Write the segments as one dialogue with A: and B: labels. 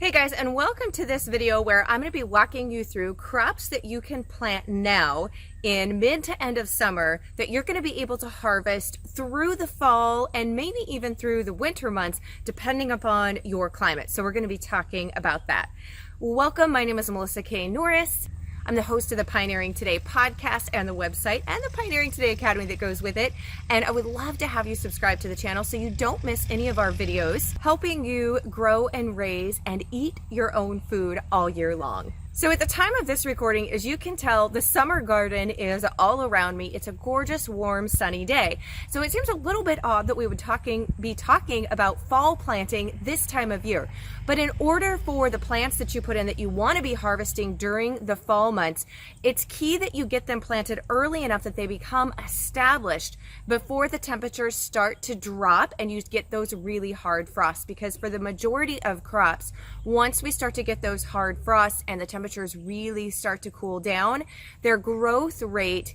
A: Hey guys, and welcome to this video where I'm going to be walking you through crops that you can plant now in mid to end of summer that you're going to be able to harvest through the fall and maybe even through the winter months depending upon your climate. So we're going to be talking about that. Welcome, my name is Melissa K. Norris. I'm the host of the Pioneering Today podcast and the website and the Pioneering Today Academy that goes with it. And I would love to have you subscribe to the channel so you don't miss any of our videos, helping you grow and raise and eat your own food all year long. So at the time of this recording, as you can tell, the summer garden is all around me. It's a gorgeous, warm, sunny day. So it seems a little bit odd that we would be talking about fall planting this time of year. But in order for the plants that you put in that you want to be harvesting during the fall months, it's key that you get them planted early enough that they become established before the temperatures start to drop and you get those really hard frosts. Because for the majority of crops, once we start to get those hard frosts and the temperatures really start to cool down, their growth rate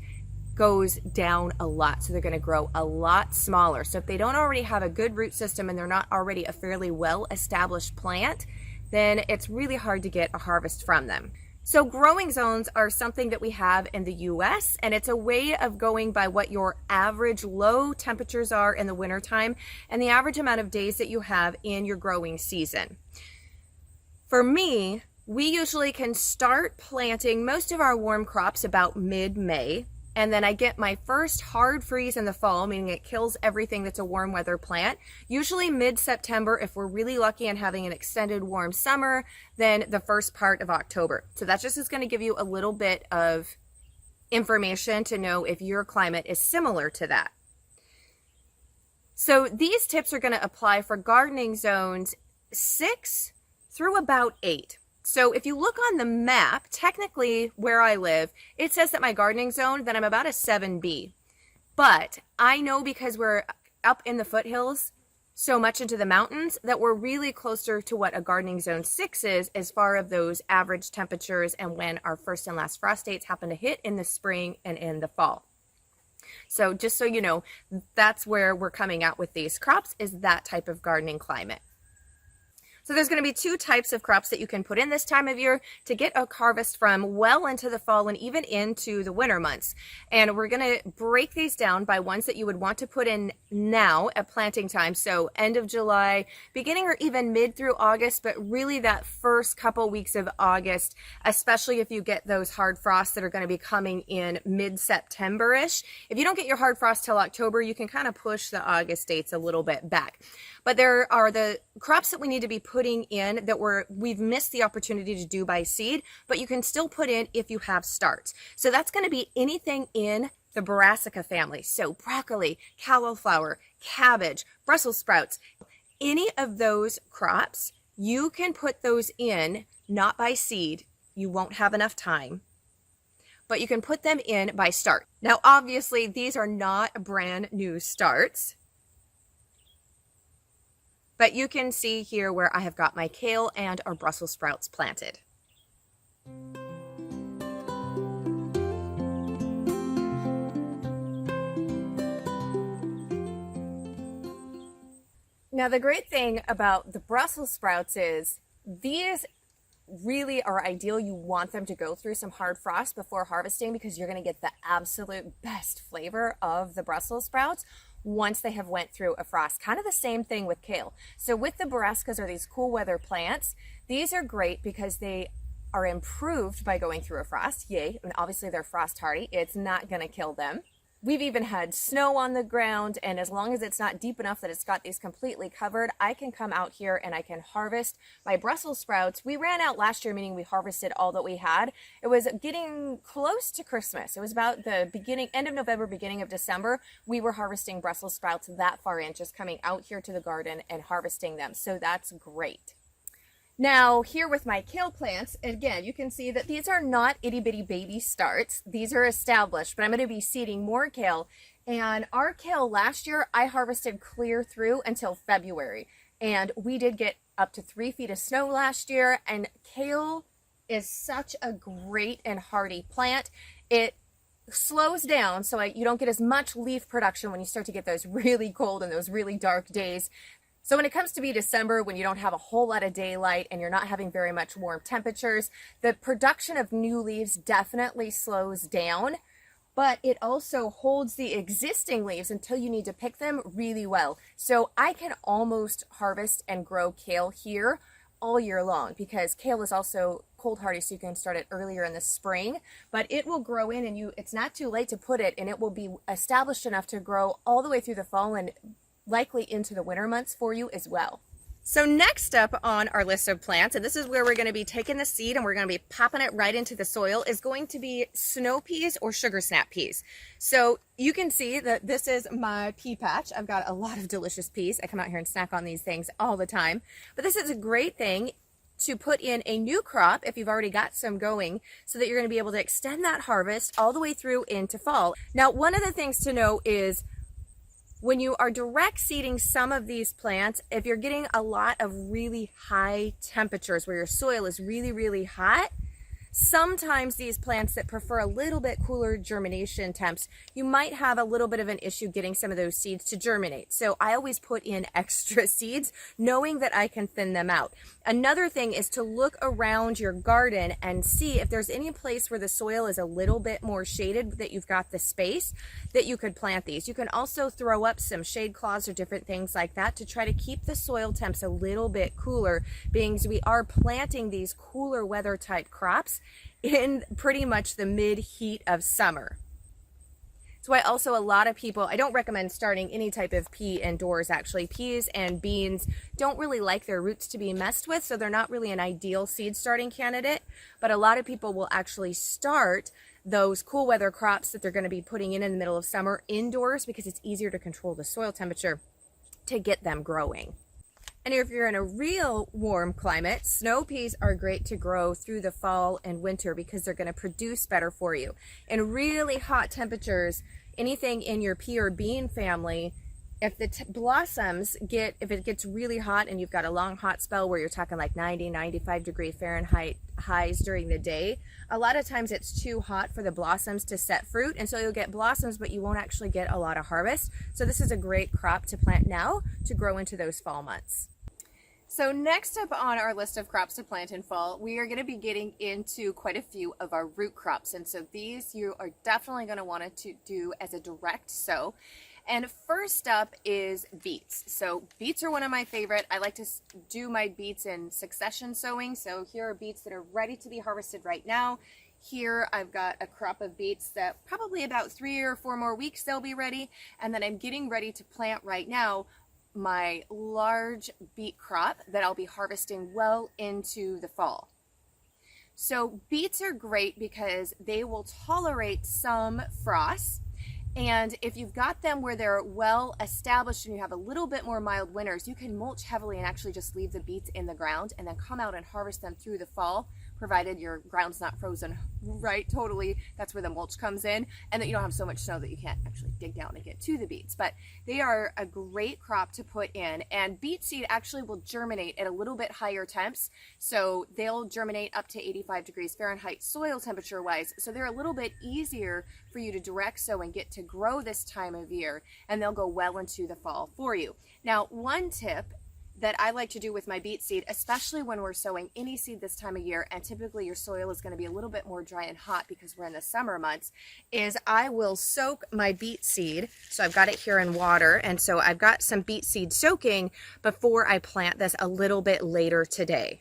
A: goes down a lot. So they're going to grow a lot smaller. So if they don't already have a good root system and they're not already a fairly well established plant, then it's really hard to get a harvest from them. So growing zones are something that we have in the US, and it's a way of going by what your average low temperatures are in the wintertime and the average amount of days that you have in your growing season. For me, we usually can start planting most of our warm crops about mid-May, and then I get my first hard freeze in the fall, meaning it kills everything that's a warm weather plant. Usually mid-September, if we're really lucky and having an extended warm summer, then the first part of October. So that just is going to give you a little bit of information to know if your climate is similar to that. So these tips are going to apply for gardening zones 6 through about 8. So if you look on the map, technically where I live, it says that my gardening zone, that I'm about a 7B. But I know because we're up in the foothills so much into the mountains that we're really closer to what a gardening zone 6 is as far as those average temperatures and when our first and last frost dates happen to hit in the spring and in the fall. So just so you know, that's where we're coming out with these crops, is that type of gardening climate. So there's going to be 2 types of crops that you can put in this time of year to get a harvest from well into the fall and even into the winter months. And we're going to break these down by ones that you would want to put in now at planting time. So end of July, beginning or even mid through August, but really that first couple weeks of August, especially if you get those hard frosts that are going to be coming in mid-September-ish. If you don't get your hard frost till October, you can kind of push the August dates a little bit back. But there are the crops that we need to be putting in that we've missed the opportunity to do by seed, but you can still put in if you have starts. So that's going to be anything in the brassica family. So broccoli, cauliflower, cabbage, Brussel sprouts, any of those crops, you can put those in, not by seed. You won't have enough time, but you can put them in by start. Now, obviously, these are not brand new starts. But you can see here where I have got my kale and our Brussels sprouts planted. Now the great thing about the Brussels sprouts is these really are ideal. You want them to go through some hard frost before harvesting because you're going to get the absolute best flavor of the Brussels sprouts once they have went through a frost. Kind of the same thing with kale. So with the brassicas, or these cool weather plants, these are great because they are improved by going through a frost. Yay. And obviously they're frost hardy. It's not going to kill them. We've even had snow on the ground, and as long as it's not deep enough that it's got these completely covered, I can come out here and I can harvest my Brussels sprouts. We ran out last year, meaning we harvested all that we had. It was getting close to Christmas. It was about the end of November, beginning of December. We were harvesting Brussels sprouts that far in, just coming out here to the garden and harvesting them. So that's great. Now here with my kale plants, again, you can see that these are not itty bitty baby starts. These are established, but I'm going to be seeding more kale. And our kale last year, I harvested clear through until February. And we did get up to 3 feet of snow last year. And kale is such a great and hardy plant. It slows down so you don't get as much leaf production when you start to get those really cold and those really dark days. So when it comes to be December, when you don't have a whole lot of daylight and you're not having very much warm temperatures, the production of new leaves definitely slows down, but it also holds the existing leaves until you need to pick them really well. So I can almost harvest and grow kale here all year long because kale is also cold hardy, so you can start it earlier in the spring, but it will grow in and it's not too late to put it, and it will be established enough to grow all the way through the fall and likely into the winter months for you as well. So next up on our list of plants, and this is where we're going to be taking the seed and we're going to be popping it right into the soil, is going to be snow peas or sugar snap peas. So you can see that this is my pea patch. I've got a lot of delicious peas. I come out here and snack on these things all the time, but this is a great thing to put in a new crop if you've already got some going, so that you're going to be able to extend that harvest all the way through into fall. Now, one of the things to know is when you are direct seeding some of these plants, if you're getting a lot of really high temperatures where your soil is really, really hot, sometimes these plants that prefer a little bit cooler germination temps, you might have a little bit of an issue getting some of those seeds to germinate. So I always put in extra seeds, knowing that I can thin them out. Another thing is to look around your garden and see if there's any place where the soil is a little bit more shaded, that you've got the space that you could plant these. You can also throw up some shade cloths or different things like that to try to keep the soil temps a little bit cooler, being we are planting these cooler weather type crops in pretty much the mid heat of summer. So I also, a lot of people, I don't recommend starting any type of pea indoors actually. Peas and beans don't really like their roots to be messed with, so they're not really an ideal seed starting candidate, but a lot of people will actually start those cool weather crops that they're going to be putting in the middle of summer indoors because it's easier to control the soil temperature to get them growing. And if you're in a real warm climate, snow peas are great to grow through the fall and winter because they're going to produce better for you. In really hot temperatures, anything in your pea or bean family, if the blossoms if it gets really hot and you've got a long hot spell where you're talking like 90, 95 degree Fahrenheit highs during the day, a lot of times it's too hot for the blossoms to set fruit, and so you'll get blossoms, but you won't actually get a lot of harvest. So this is a great crop to plant now to grow into those fall months. So next up on our list of crops to plant in fall, we are going to be getting into quite a few of our root crops. And so these you are definitely going to want to do as a direct sow. And first up is beets. So beets are one of my favorite. I like to do my beets in succession sowing. So here are beets that are ready to be harvested right now. Here I've got a crop of beets that probably about 3 or 4 more weeks they'll be ready. And then I'm getting ready to plant right now my large beet crop that I'll be harvesting well into the fall. So beets are great because they will tolerate some frost. And if you've got them where they're well established and you have a little bit more mild winters, you can mulch heavily and actually just leave the beets in the ground and then come out and harvest them through the fall, provided your ground's not frozen right totally. That's where the mulch comes in, and that you don't have so much snow that you can't actually dig down and get to the beets. But they are a great crop to put in, and beet seed actually will germinate at a little bit higher temps. So they'll germinate up to 85 degrees Fahrenheit soil temperature wise. So they're a little bit easier for you to direct sow and get to grow this time of year, and they'll go well into the fall for you. Now, one tip that I like to do with my beet seed, especially when we're sowing any seed this time of year, and typically your soil is going to be a little bit more dry and hot because we're in the summer months, is I will soak my beet seed. So I've got it here in water, and so I've got some beet seed soaking before I plant this a little bit later today.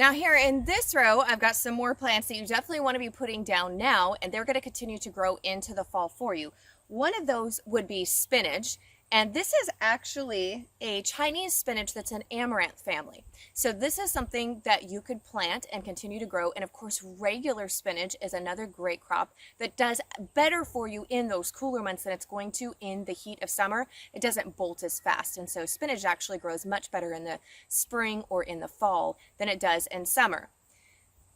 A: Now here in this row, I've got some more plants that you definitely want to be putting down now, and they're going to continue to grow into the fall for you. One of those would be spinach, and this is actually a Chinese spinach that's an amaranth family. So this is something that you could plant and continue to grow, and of course regular spinach is another great crop that does better for you in those cooler months than it's going to in the heat of summer. It doesn't bolt as fast, and so spinach actually grows much better in the spring or in the fall than it does in summer.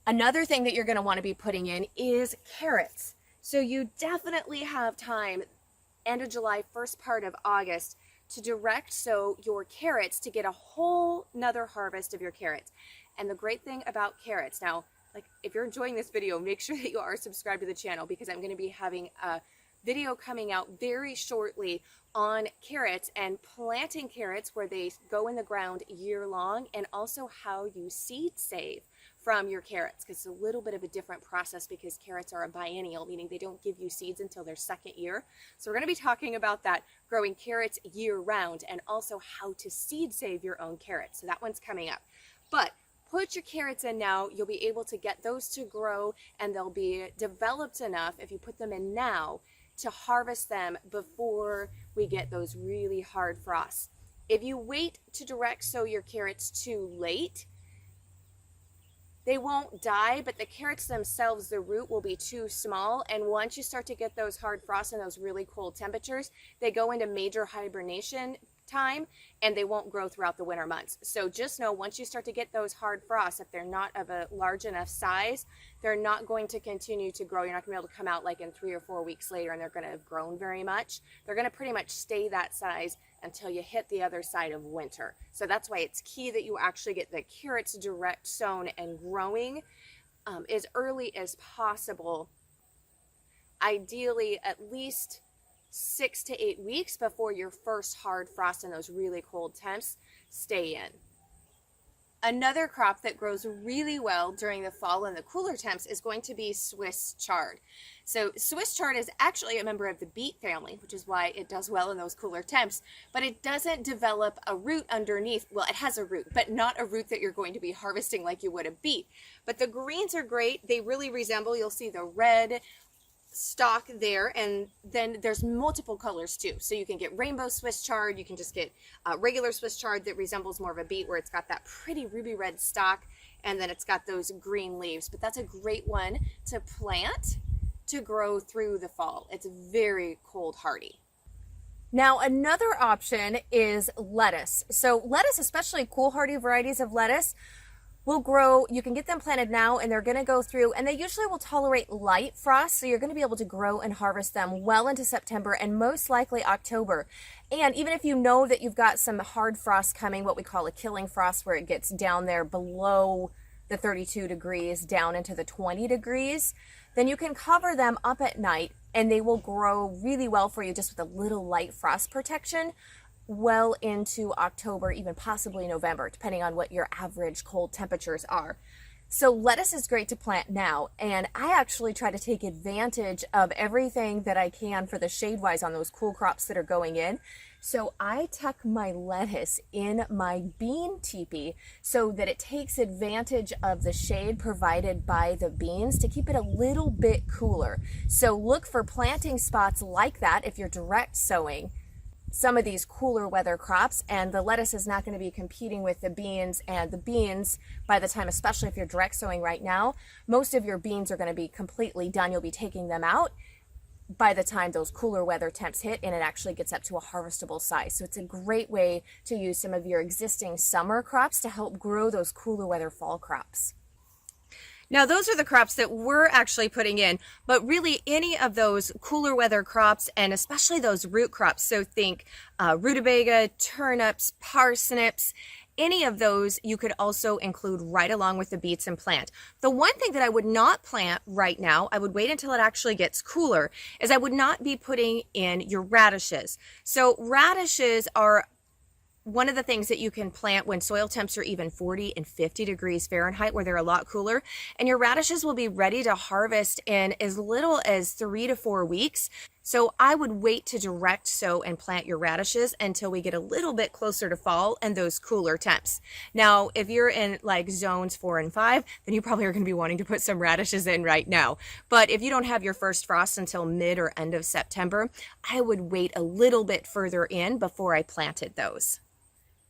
A: Another thing that you're going to want to be putting in is carrots. So you definitely have time, end of July, first part of August, to direct sow your carrots to get a whole nother harvest of your carrots. And the great thing about carrots, now, like if you're enjoying this video, make sure that you are subscribed to the channel, because I'm going to be having a video coming out very shortly on carrots and planting carrots where they go in the ground year long, and also how you seed save from your carrots, because it's a little bit of a different process because carrots are a biennial, meaning they don't give you seeds until their second year. So we're going to be talking about that, growing carrots year round, and also how to seed save your own carrots. So that one's coming up. But put your carrots in now. You'll be able to get those to grow, and they'll be developed enough if you put them in now to harvest them before we get those really hard frosts. If you wait to direct sow your carrots too late, they won't die, but the carrots themselves, the root will be too small. And once you start to get those hard frosts and those really cold temperatures, they go into major hibernation time, and they won't grow throughout the winter months. So just know, once you start to get those hard frosts, if they're not of a large enough size, they're not going to continue to grow. You're not going to be able to come out like in 3 or 4 weeks later and they're going to have grown very much. They're going to pretty much stay that size until you hit the other side of winter. So that's why it's key that you actually get the carrots direct sown and growing as early as possible. Ideally, at least 6 to 8 weeks before your first hard frost and those really cold temps stay in. Another crop that grows really well during the fall and the cooler temps is going to be Swiss chard. So Swiss chard is actually a member of the beet family, which is why it does well in those cooler temps, but it doesn't develop a root underneath. Well, it has a root, but not a root that you're going to be harvesting like you would a beet. But the greens are great. They really resemble, you'll see the red stalk there, and then there's multiple colors too. So you can get rainbow Swiss chard, you can just get regular Swiss chard that resembles more of a beet, where it's got that pretty ruby red stalk, and then it's got those green leaves. But that's a great one to plant to grow through the fall. It's very cold hardy. Now another option is lettuce. So lettuce, especially cool hardy varieties of lettuce, will grow. You can get them planted now, and they're going to go through, and they usually will tolerate light frost, so you're going to be able to grow and harvest them well into September and most likely October. And even if you know that you've got some hard frost coming, what we call a killing frost, where it gets down there below the 32 degrees down into the 20 degrees, then you can cover them up at night, and they will grow really well for you just with a little light frost protection well into October, even possibly November, depending on what your average cold temperatures are. So lettuce is great to plant now, and I actually try to take advantage of everything that I can for the shade-wise on those cool crops that are going in. So I tuck my lettuce in my bean teepee so that it takes advantage of the shade provided by the beans to keep it a little bit cooler. So look for planting spots like that if you're direct sowing some of these cooler weather crops, and the lettuce is not going to be competing with the beans. And the beans, by the time, especially if you're direct sowing right now, most of your beans are going to be completely done. You'll be taking them out by the time those cooler weather temps hit, and it actually gets up to a harvestable size. So it's a great way to use some of your existing summer crops to help grow those cooler weather fall crops. Now those are the crops that we're actually putting in, but really any of those cooler weather crops, and especially those root crops, so think rutabaga, turnips, parsnips, any of those you could also include right along with the beets and plant. The one thing that I would not plant right now, I would wait until it actually gets cooler, is I would not be putting in your radishes. So radishes are one of the things that you can plant when soil temps are even 40 and 50 degrees Fahrenheit, where they're a lot cooler, and your radishes will be ready to harvest in as little as 3 to 4 weeks. So I would wait to direct sow and plant your radishes until we get a little bit closer to fall and those cooler temps. Now, if you're in like zones 4 and 5, then you probably are going to be wanting to put some radishes in right now. But if you don't have your first frost until mid or end of September, I would wait a little bit further in before I planted those.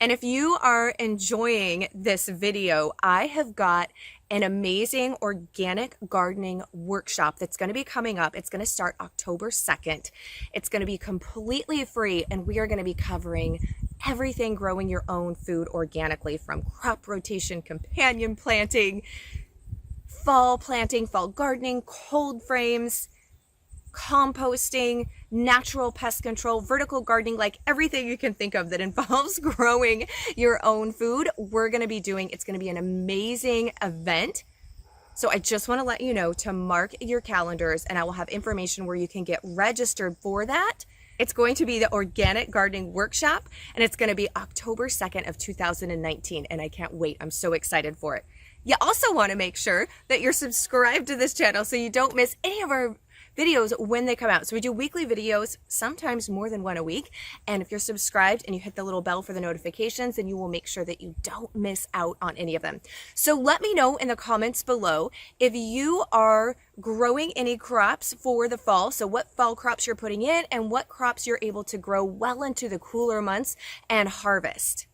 A: And if you are enjoying this video, I have got an amazing organic gardening workshop that's going to be coming up. It's going to start October 2nd. It's going to be completely free, and we are going to be covering everything growing your own food organically, from crop rotation, companion planting, fall gardening, cold frames, composting, natural pest control, vertical gardening, like everything you can think of that involves growing your own food, we're going to be doing. It's going to be an amazing event. So I just want to let you know to mark your calendars, and I will have information where you can get registered for that. It's going to be the Organic Gardening Workshop, and it's going to be October 2nd of 2019, and I can't wait. I'm so excited for it. You also want to make sure that you're subscribed to this channel so you don't miss any of our videos when they come out. So we do weekly videos, sometimes more than one a week. And if you're subscribed and you hit the little bell for the notifications, then you will make sure that you don't miss out on any of them. So let me know in the comments below if you are growing any crops for the fall. So what fall crops you're putting in and what crops you're able to grow well into the cooler months and harvest.